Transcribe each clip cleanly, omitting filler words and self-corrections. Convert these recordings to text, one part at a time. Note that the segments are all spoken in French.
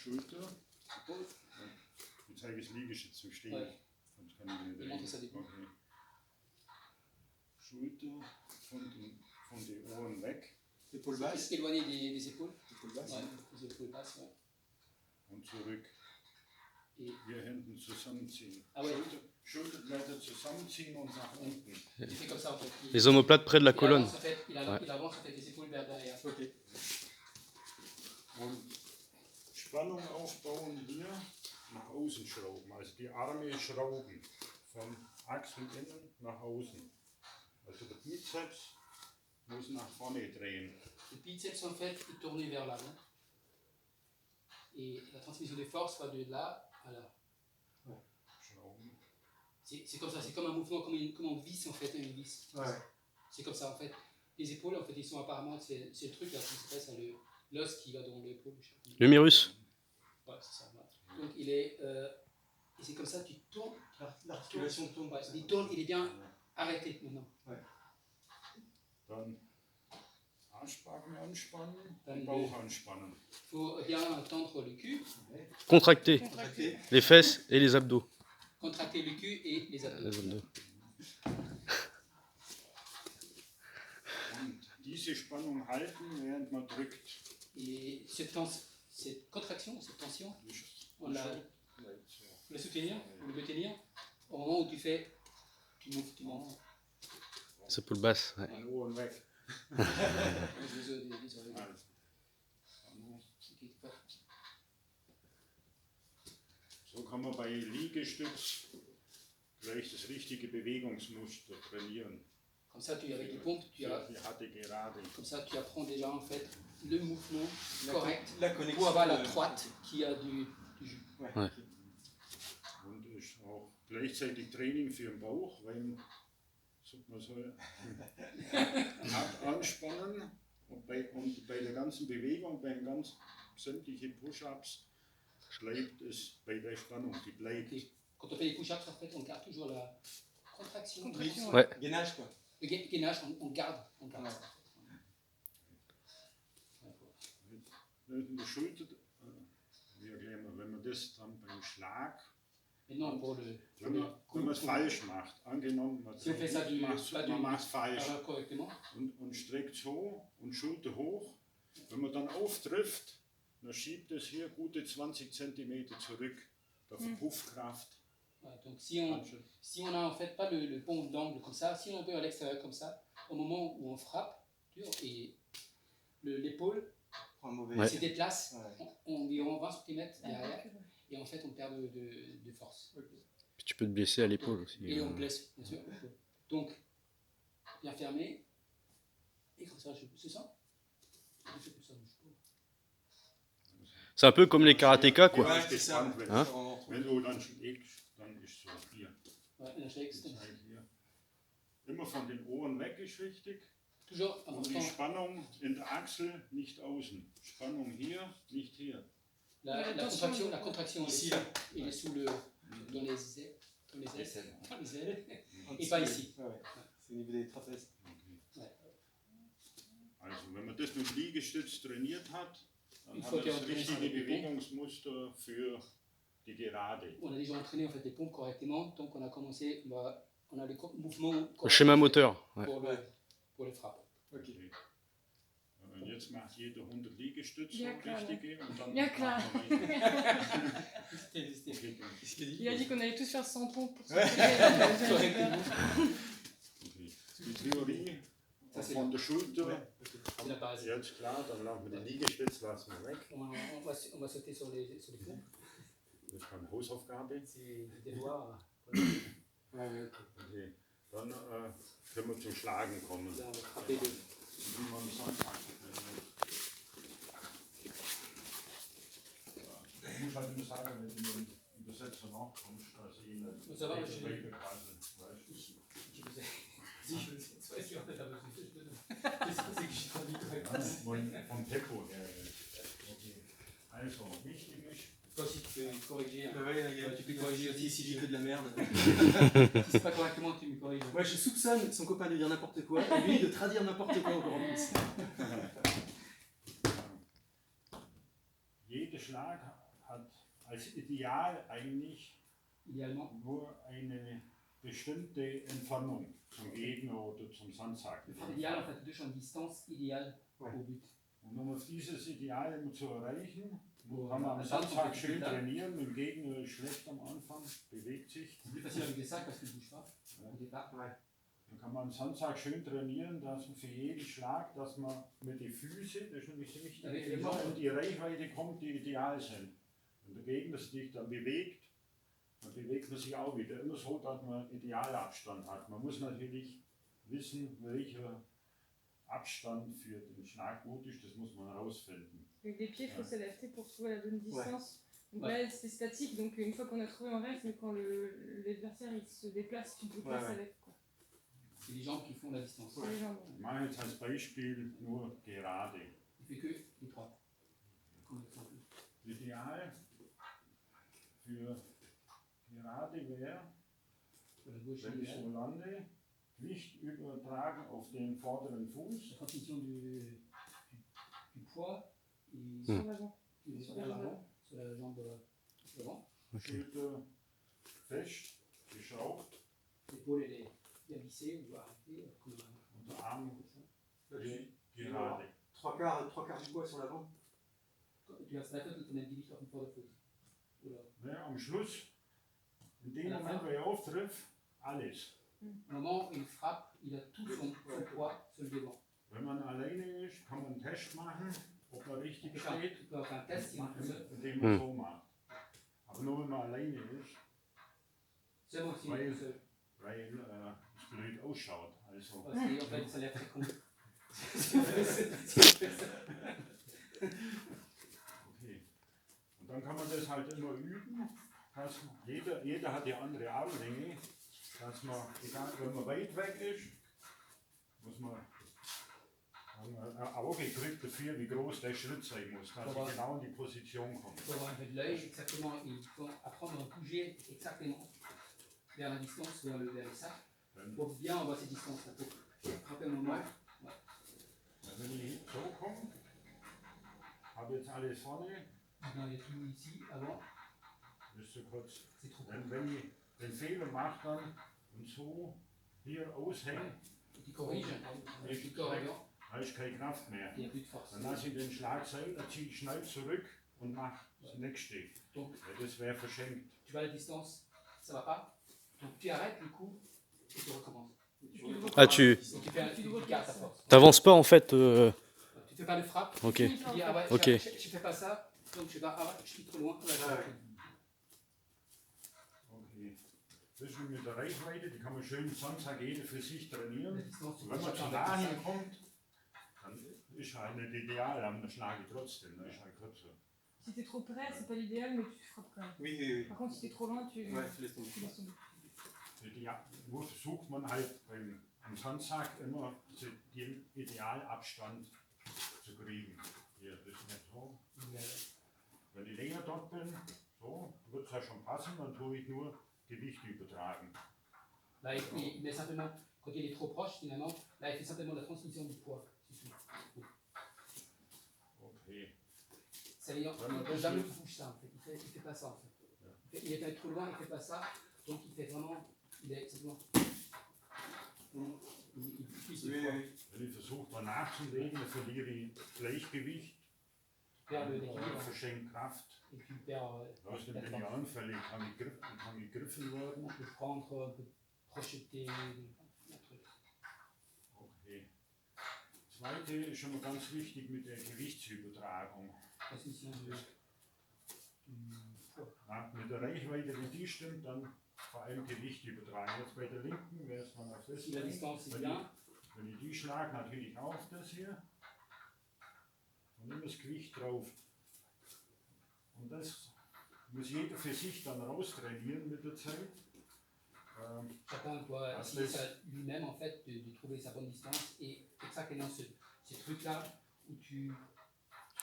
Schulter. Ich zeige das Liegestütz zum Stehen. Ouais. Sonst kann ich nicht Il montre ça reden. debout. Okay. Schulter von den Ohren weg Épaule basse. Éloigné des épaules. Épaule basse. Ouais, les épaules basses, ouais. und zurück. Et Hier hinten zusammenziehen. Ah ouais. Schulterblätter zusammenziehen und nach unten. il fait comme ça en fait. Les omoplates près de la Il colonne. avance, en fait, il Ouais. avance en fait les épaules vers derrière. Ok. Und Spannung aufbauen hier, nach außen schrauben. Also die Arme schrauben von Achsel innen nach außen. Also der Bizeps muss nach vorne drehen. Le biceps en fait est tourné vers l'avant. Et la transmission des forces va de là à là. Schrauben. C'est comme ça, c'est comme un mouvement, comme on visse en fait une vis. Ouais. C'est comme ça en fait. Les épaules en fait, ils sont apparemment, c'est le truc là, c'est l'os qui va dans l'épaule. L'humérus. Ouais, c'est ça. Voilà. Donc il est, et c'est comme ça, tu tournes, L'articulation tourne. ouais, il tourne, il est bien arrêté maintenant. Dann Arschbacken anspannen, Dann Bauch anspannen. Il faut bien tendre le cul, Contracté. Contracté. Les fesses et les abdos. contracter le cul et les abdos. Les abdos. Und diese Spannung halten, während man drückt. Et cette contraction, cette tension, on la, faut la soutenir, faut le tenir au moment où tu fais, tu montes. Les épaules basses. Ouais. Die Ohren weg. Désolé. Also. So kann man bei Liegestütz gleich das richtige Bewegungsmuster trainieren. Comme ça, avec les pompes, Für die harte Gerade. comme ça, tu apprends déjà en fait le mouvement correct La connexion. pour avoir la droite qui a du jus. Ouais. Ouais. Und ist auch gleichzeitig Training für den Bauch, weil man soll hart anspannen und bei der ganzen Bewegung, beim ganzen sämtliche Push-Ups, bleibt es bei der Spannung, die bleibt. Et quand on fait les push-ups, en fait, on garde toujours la contraction. Ouais. Gainage quoi. Le gainage, on garde. Ouais. In der Schulter, wie erklären wir, wenn man das dann beim Schlag, Maintenant, pour le wenn man es falsch macht, angenommen, man si on fait ça macht es falsch correctement, und streckt so und Schulter hoch, wenn man dann auftrifft, dann schiebt es hier gute 20 cm zurück, der Puffkraft. voilà, donc si on a en fait pas le bon d'angle comme ça, si on est un peu à l'extérieur comme ça, au moment où on frappe, et l'épaule Prends un mauvais. Ouais. se déplace Ouais. environ 20 cm derrière, et en fait on perd de force. Puis tu peux te blesser à l'épaule aussi. Et on blesse, bien sûr. Donc, bien fermé, et comme ça, c'est ça. Je fais comme ça, je peux. C'est un peu comme les karatékas, quoi. Ouais, c'est ça. Gespannt, wenn, Hein? wenn du dann schlägst, dann ist so hier. Ouais, la schlägst. Zeig hier. Immer von den Ohren weg ist wichtig. Toujours Und die important, Spannung in der Achsel nicht außen. Spannung hier, nicht hier. la contraction Ici, ici, là. il est sous le, dans les ailes, dans les ailes, Un et petit pas peu. ici. Ouais, ouais. C'est au niveau des trapèzes. Also wenn man das mit Liegestütz trainiert hat, dann Il hat faut man das qu'il y ait richtige un entraînement. Bewegungsmuster für die Gerade. On a déjà entraîné en fait les pompes correctement, donc on a commencé, on a le mouvement Le correct schéma moteur. Ouais. pour les frappes. Ok. Und jetzt macht jeder 100 Liegestütze, Ja, klar. richtige. Und dann Ja, klar. machen wir weiter. C'était Okay, Qu'est-ce qu'il Il a dit qu'on allait tous faire 100 pompes pour se Ouais. correctement. okay. Die Theorie Ça, c'est von der Schulter, C'est la base. jetzt klar, dann lassen wir den Liegestütz lassen wir weg. On va sauter sur les pompes. Das ist keine Hausaufgabe. C'est des doigts. Ouais, ouais, ok. Okay. Dann können wir zum Schlagen kommen. Là, on va frapper de. Wie man sagt. Ich muss halt immer sagen, wenn du den Übersetzer nachkommst, da sehen Ça va, je weißt suis en fait un peu plus. C'est que je suis pas vite. Vom Tempo her. Okay. Also, wichtig ist, Toi aussi, tu peux corriger. Bah ouais, Tu peux corriger aussi si j'ai que de la merde. Si c'est pas correctement, tu me corriges. Moi je soupçonne son copain de dire n'importe quoi et lui de traduire n'importe quoi encore en plus. jeder Schlag hat als Ideal eigentlich idéalement, nur eine bestimmte Entfernung zum Gegner oder zum Sandsack. le phare idéal en fait deux champs de distance idéal Ouais. au but. Und um auf dieses Ideal immer zu erreichen, Bon, kann man am das Sandsack kommt schön da. trainieren. Mit dem Gegner ist schlecht am Anfang, bewegt sich. C'est plus facile avec des sacs parce que je bouge pas au départ. Ouais. Dann kann man am Sandsack schön trainieren, dass man für jeden Schlag, dass man mit den Füßen, das ist nämlich das Wichtige, Avec les immer jambes. in die Reichweite kommt, die ideal sind. Wenn der Gegner sich dann bewegt, dann bewegt man sich auch wieder. Immer so, dass man Idealabstand hat. Man muss natürlich wissen, welcher Abstand für den Schlag gut ist, das muss man herausfinden. Avec les pieds, il faut s'adapter pour trouver la bonne distance. Donc Ouais. là, c'est statique, donc une fois qu'on a trouvé, on reste, mais quand l'adversaire il se déplace, tu te déplaces Ouais, ouais. avec. Quoi. C'est les jambes qui font la distance. C'est les jambes. Ich mache jetzt als Beispiel nur gerade. Il fait que les trois. Comme exemple. Ideal für gerade wäre, Sur la gauche, wenn ich idéal. so lande, Gewicht übertragen auf den vorderen Fuß. La transmission du poids et Sur l'avant. vers l'avant, sur la jambe d'avant. Schulter fest, geschraubt L'épaule elle est bien lissée ou arrêtée. Comme und der Arm Là, gerade. trois quarts du poids sur l'avant. du hast Leiter und dann Gewicht auf dem Vorderfuß. Oder Ne, am Schluss, in dem Ja, Moment, ja. wo ich auftreffe, alles. au moment où il frappe, il a tout son poids sur le devant. Wenn man alleine ist, kann man einen Test machen, ob man richtig Tu steht, peux faire un test, indem man so macht. Aber nur wenn man alleine ist, seulement si Ouais. il est seul. weil es blöd ausschaut. Also, Parce qu'en fait, ça a l'air très con. okay. Und dann kann man das halt immer üben. Dass jeder hat die andere Armlänge, dass man, egal wenn man weit weg ist, muss man ein Auge kriegt dafür, wie groß der Schritt sein muss, dass Aber- ich genau in die Position komme. Il faut avoir un peu de l'œil exactement, il faut apprendre à bouger exactement vers la distance, vers le sac, Wenn, pour bien avoir ces distances-là. Pour frapper un moment, wenn ich so komme, habe jetzt alles vorne, il y a tout ici, avant, müsst ihr kurz, c'est trop court. wenn ich den Fehler mache dann und so hier aushänge, Et tu corriges avec le corps avant, da ist keine Kraft mehr. il n'y a plus de force. Dann lasse ich den Schlag sein, dann ziehe ich schnell zurück und mache das nächste. Donc, Ja, das wäre verschenkt. tu vas à la distance, ça va pas, donc tu arrêtes le coup et tu recommences. Ah, tu Et tu gardes ta force. t'avances pas en fait. Tu fais pas de frappe, Ok. tu dis ah ouais, Ok. je fais pas ça, donc je vais ah ouais, je suis trop loin. Là, Ah ouais. Okay. Das ist mit der Reichweite, die kann man schön Sonntag jeder für sich La trainieren. distance, tu Und peux wenn man zu chacun nah avec hinkommt, dann ist halt nicht ideal, aber dann schlage ich trotzdem, dann ist halt kürzer. Si t'es trop près, c'est pas l'idéal, mais tu frappes quand même. Oui, oui, Par contre, si t'es trop loin, tu oui. Ouais, tu laisses tomber. laisses tomber. Nur versucht man halt am Sandsack immer den Idealabstand zu kriegen. Hier, das ist nicht so. Wenn ich länger dort bin, so, wird es ja schon passen, dann tue ich nur Gewicht übertragen. Là, il met simplement, quand il est trop proche, finalement, là, il fait simplement la transmission du poids. C'est tout. Okay. Ça veut dire qu'il jamais bouge ça, en fait. Il fait pas ça, en fait. Il est allé trop loin, il fait pas ça. Donc, il fait vraiment, il est simplement. Il utilise Oui, le poids. oui. Wenn ich versuche, da nachzulegen, dann verliere ich Gleichgewicht, Tu perds l'équilibre verschenke Kraft. et tu perds Außerdem la bin ich force. anfällig, kann gegriffen werden. On peut prendre, on peut projeter un truc. Okay. Zweite ist schon mal ganz wichtig mit der Gewichtsübertragung. Transmission du poids. Ja, mit der Reichweite, wenn die stimmt, dann vor allem Gewicht übertragen. Jetzt bei der linken wäre es dann auf das. Si la distance est bien, Wenn ich die schlage, natürlich auch auf das hier. Und immer das Gewicht drauf. Und das muss jeder für sich dann raustrainieren mit der Zeit. chacun doit Ah, essayer c'est- ça lui-même, en fait, de trouver sa bonne distance. Et exactement ces trucs-là où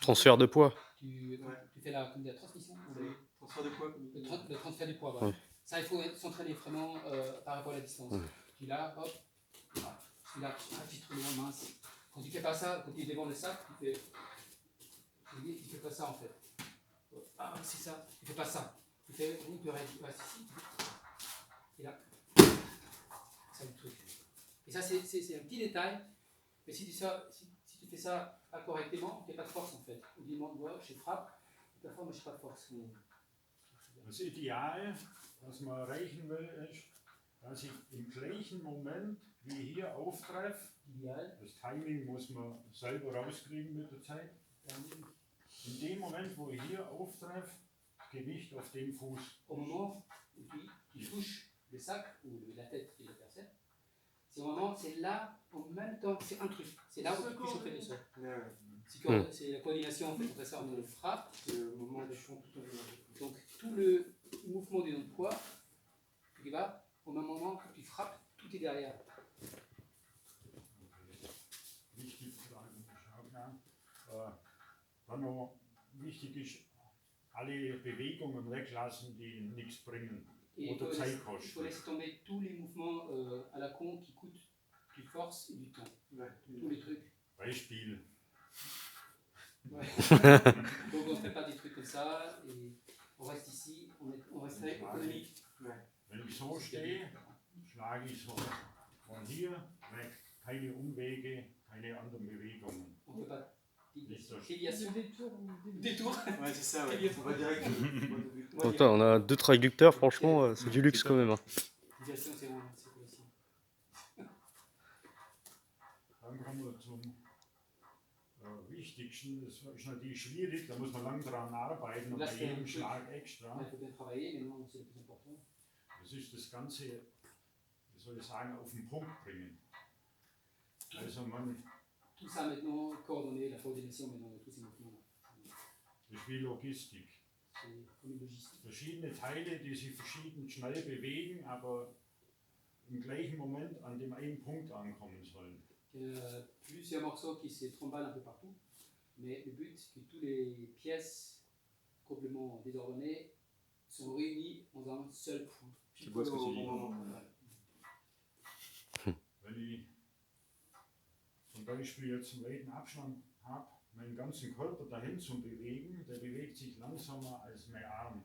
Transfert de poids. tu fais comme de la transmission, ou le, Transfert de poids, comme il dit. le transfert du poids. Voilà. Ouais. Ça, il faut s'entraîner vraiment par rapport à la distance. Ouais. Puis là, hop, celui-là, tu trouves la mince. Quand tu fais pas ça, quand tu es devant le sac, tu fais pas ça en fait. Ah, c'est ça. Tu fais pas ça. Tu fais une purée. Tu passes ici. Et là. C'est le truc. Et ça, c'est un petit détail. Mais si tu fais ça pas correctement, tu n'as pas de force en fait. On dit, moi, je frappe, je performe, mais je n'ai pas de force. Das Ideal, was man erreichen will, ist, dass ich im gleichen Moment wie hier auftreffe, Idéal. das Timing muss man selber rauskriegen mit der Zeit. In dem Moment, wo ich hier auftreffe, Gewicht auf den Fuß. Au moment où tu touches le sac ou la tête de l'adversaire, c'est au moment, c'est là, en même temps, c'est un truc. C'est là où tu touches au fait du sol. C'est la coordination en fait, on fait ça, on le frappe. Le moment du fond tout en haut. Donc tout le mouvement du poids, tu vas au même moment que tu frappes, tout est derrière. Wichtig, dann noch wichtig ist, alle Bewegungen weglassen, die nichts bringen Et oder Zeit il faut kosten. laisser tomber tous les mouvements à la con qui coûtent du force et du temps. Ouais. Tous les trucs. Beispiel. Ouais. Donc on ne fait pas des trucs comme ça et on reste ici, on reste très économique. Wenn ich so stehe, schlage ich so von hier weg. Keine Umwege, keine anderen Bewegungen. On ne fait pas Nicht so déviation. Détour. Ouais, c'est ça, ouais. On va direct. Attends, on a deux traducteurs, franchement, c'est du luxe quand même. Hein. Déviation, c'est bon, c'est possible. Dann kommen wir zum Wichtigsten. Das ist natürlich schwierig, da muss man lang dran arbeiten und bei jedem Schlag extra. Il faut bien travailler, mais non, c'est le plus important. Das ist das Ganze, wie soll ich sagen, auf den Punkt bringen. Also man, Tout ça maintenant, coordonner, la coordination maintenant de tous ces mouvements. das ist wie Logistik. C'est comme une logistique. Verschiedene Teile, die sich verschieden schnell bewegen, aber im gleichen Moment an dem einen Punkt ankommen sollen. Il y a plusieurs morceaux qui se tremballent un peu partout, mais le but, c'est que toutes les pièces complètement désordonnées sont réunies dans un seul point. Tu vois ce que tu dis. Wenn ich zum Beispiel jetzt einen weiten Abstand habe, meinen ganzen Körper dahin zu bewegen, der bewegt sich langsamer als mein Arm.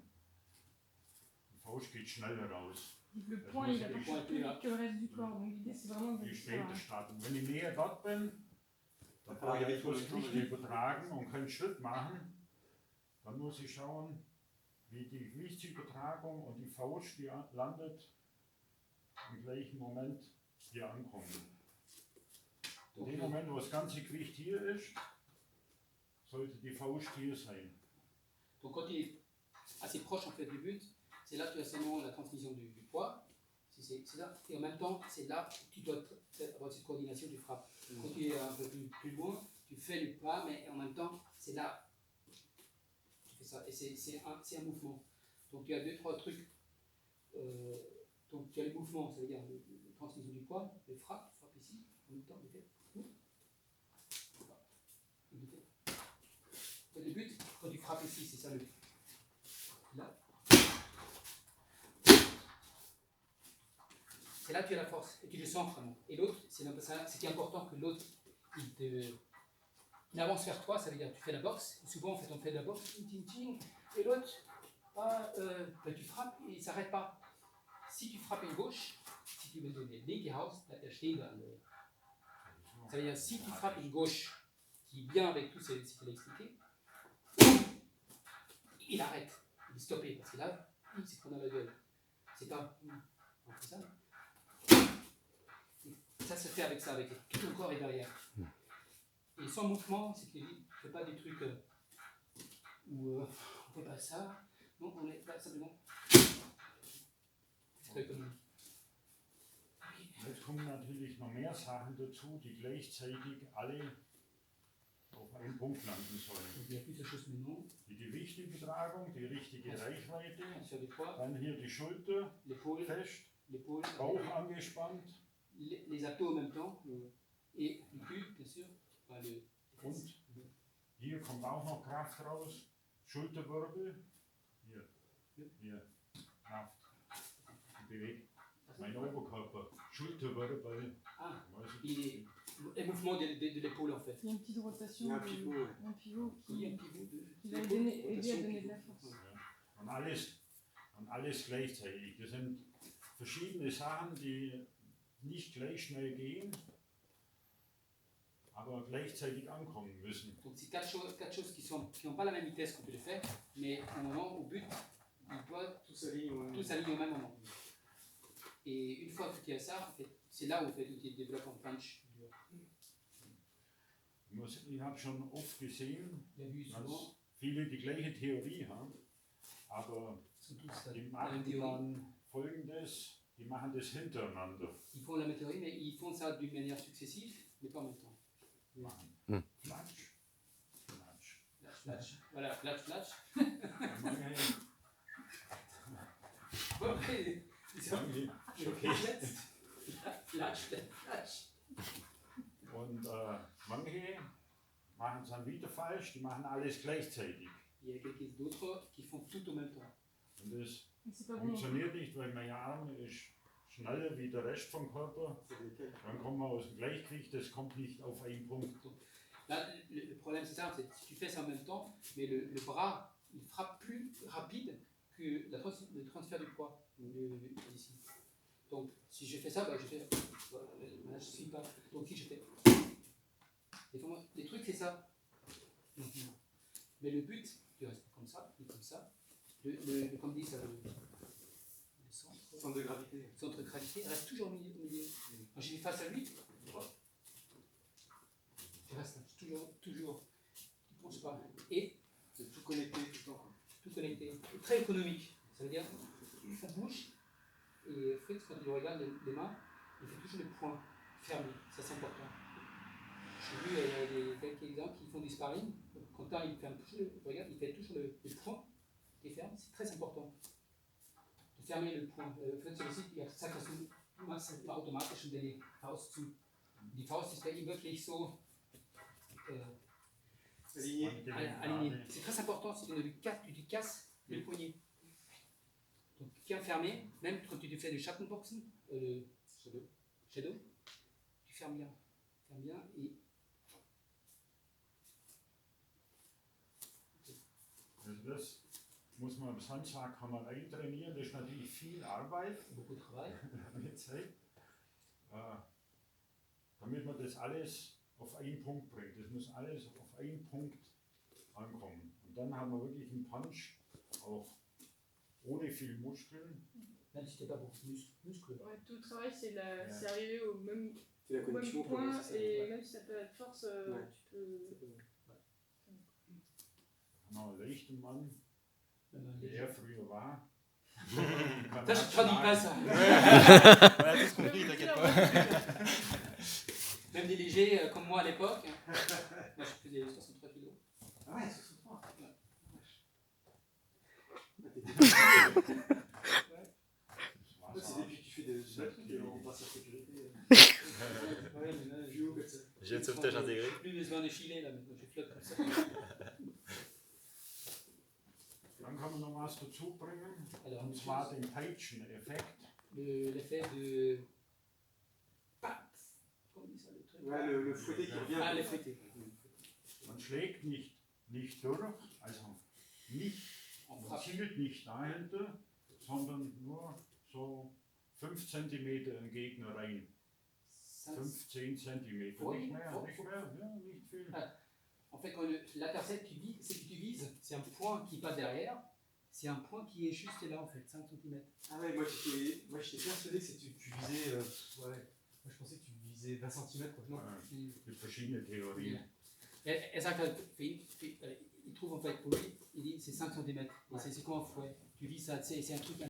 Die Faust geht schneller raus. Le point, il va pas plus vite que le reste du corps. Donc l'idée, c'est vraiment de Die faire später starten. Wenn ich näher dort bin, dann Aber kann ich ja, das Gewicht übertragen und keinen Schritt machen. Dann muss ich schauen, wie die Gewichtsübertragung und die Faust, die landet, im gleichen Moment hier ankommen. In dem Moment, wo das ganze Gewicht hier ist, sollte die Faust hier sein. Donc quand il est assez proche en fait du but, c'est là que tu as seulement la transmission du poids, c'est là, et en même temps c'est là que tu dois avoir cette coordination du frappe. Quand tu es un peu plus loin, tu fais le pas, mais en même temps c'est là, tu fais ça, et c'est un mouvement. Donc tu as deux, trois trucs, donc tu as le mouvement, ça veut dire la transmission du poids, le frappe ici, en même temps, le fait. Le but, quand tu frappes ici, c'est ça le but. Là. C'est là que tu as la force et tu le sens vraiment. Et l'autre, c'est important que l'autre il avance vers toi, ça veut dire que tu fais la boxe. Et souvent, en fait, on fait de la boxe, et l'autre, tu frappes et il ne s'arrête pas. Si tu frappes une gauche, si tu veux donner Linkehaus, ça veut dire si tu frappes une gauche qui est bien avec tout ce qu'il a expliqué, il arrête, il est stoppé, parce que là, il s'est pris dans la gueule. C'est pas. On fait ça. Ça se fait avec ça, avec tout ton corps est derrière. Et sans mouvement, c'est qu'il ne fait pas des trucs où on ne fait pas ça. Non, on est là simplement. C'est très commun. Jetzt kommen natürlich noch mehr Sachen dazu, die gleichzeitig alle auf einen Punkt landen sollen. Il y a plus de choses maintenant. Die Gewichtübertragung, die richtige Reichweite, Sur les poids, dann hier die Schulter l'épaule, fest, l'épaule, Bauch angespannt les abdos en même temps, et le cul, bien sûr. Enfin, und hier kommt auch noch Kraft raus, Schulterwirbel, hier, Kraft, bewegt mein Oberkörper, Schulterwirbel, Ah, weiß il ich, est les mouvements de l'épaule en fait. Il y a une petite rotation, Il y a un pivot, ouais. un pivot Il y a un qui, pivot qui va aider à donner de la force. Und alles gleichzeitig. Das sind verschiedene Sachen, die nicht gleich schnell gehen, aber gleichzeitig ankommen müssen. Donc c'est quatre choses qui n'ont pas la même vitesse qu'on peut le faire, mais au moment, au but, il doit Tout s'aligne au tout s'aligne au même moment. Et une fois que tu as ça, en fait, c'est là où en fait, tu développes un punch. Ich habe schon oft gesehen, Il a vu souvent, dass viele die gleiche Theorie haben, aber sont tous die la même machen théorie. dann Folgendes, die machen das hintereinander. Ils font la même théorie, mais ils font ça d'une manière successive, mais pas en même temps. Machen Flatsch, Flatsch. Flash, flash. Voilà, flash, flash. Und manche, Après, ils sont okay. flash, flash, flash. Und manche machen es dann wieder falsch, die machen alles gleichzeitig. Il y a quelques d'autres qui font tout en même temps. Und das Mais c'est pas bon. funktioniert nicht, weil mein Arm ist schneller wie der Rest vom Körper. Dann kommen wir aus dem Gleichgewicht, das kommt nicht auf einen Punkt. Là, le problème c'est ça, c'est que tu fais ça en même temps, mais le bras, il frappe plus rapide que le transfert du poids ici. Donc, si je fais ça, bah, je fais. Là, je suis pas. Donc, si je fais. Les trucs, c'est ça. Mais le but, tu restes comme ça, et comme ça. Comme dit ça, le Centre de gravité. centre de gravité reste toujours au milieu. Quand je suis face à lui, tu restes là, toujours. Tu ne penses pas. Et C'est tout connecté tout le temps. tout connecté. Très économique. Ça veut dire ça bouge. Et Fritz, quand il regarde les mains, il fait toujours le point fermé. Ça, c'est important. J'ai vu quelques exemples qui font du sparring. Quentin, il ferme toujours regarde, il fait toujours le point et ferme. C'est très important. De fermer le point. Fritz aussi, ja, sagt, dass du machst automatisch die Faust zu. Die Faust ist bei ihm wirklich so Aligné. aligné. C'est très important, si tu lui casses le poignet. Donc, bien fermé, même quand tu fais du Schattenboxen, Shadow, tu fermes bien. Ferme bien et. Also das muss man im Handschlag kann man eintrainieren, das ist natürlich viel Arbeit, Beaucoup de travail. lange Zeit, damit man das alles auf einen Punkt bringt. Das muss alles auf einen Punkt ankommen. Und dann haben wir wirklich einen Punch, auch ohne viel Muskeln. Même si tu n'as pas beaucoup de muscles. Ouais, tout le travail, c'est Ouais. c'est arriver au même, C'est la au même connexion au point, c'est ça. et Ouais. même si ça peut être force, Ouais. tu peux. Dann haben wir einen leichten Mann, Même un wie léger. er früher war. Kann Ça, je ne traduis pas ça. On a tous compris, t'inquiète pas. Même des légers comme moi à l'époque. Moi, je faisais 63 kilos. Ah ouais, 63. Das C'est depuis que tu fais des brasseurs sécurité. Ouais, mais là, Plus haut comme ça. J'ai de sauvetage intégré. Plus besoin de filet là, maintenant je flotte comme ça. Dann kann man noch was dazu bringen, Alors, und zwar den Peitschen-Effekt. l'effet de. Pat. Comment on dit ça le truc? Ouais, le fouetté qui revient. Ah, l'effet T. Man schlägt nicht durch, also nicht, On man frappe. zielt nicht dahinter, sondern nur so 5 cm im Gegner rein. 15 cm, Vor- nicht mehr, vor- nicht mehr, ja, nicht viel. En fait, quand l'intercept, c'est que tu vises, c'est un point qui passe derrière, c'est un point qui est juste là en fait, 5 cm. Ah ouais, moi j'étais persuadé que tu visais. Ouais. Moi je pensais que tu visais 20 cm quoi. Non. Ja, es gibt verschiedene Theorien. Elle sagt halt, il trouve en fait pour lui, il dit c'est 5 cm. Et c'est quoi un fouet? Tu vis ça, c'est un truc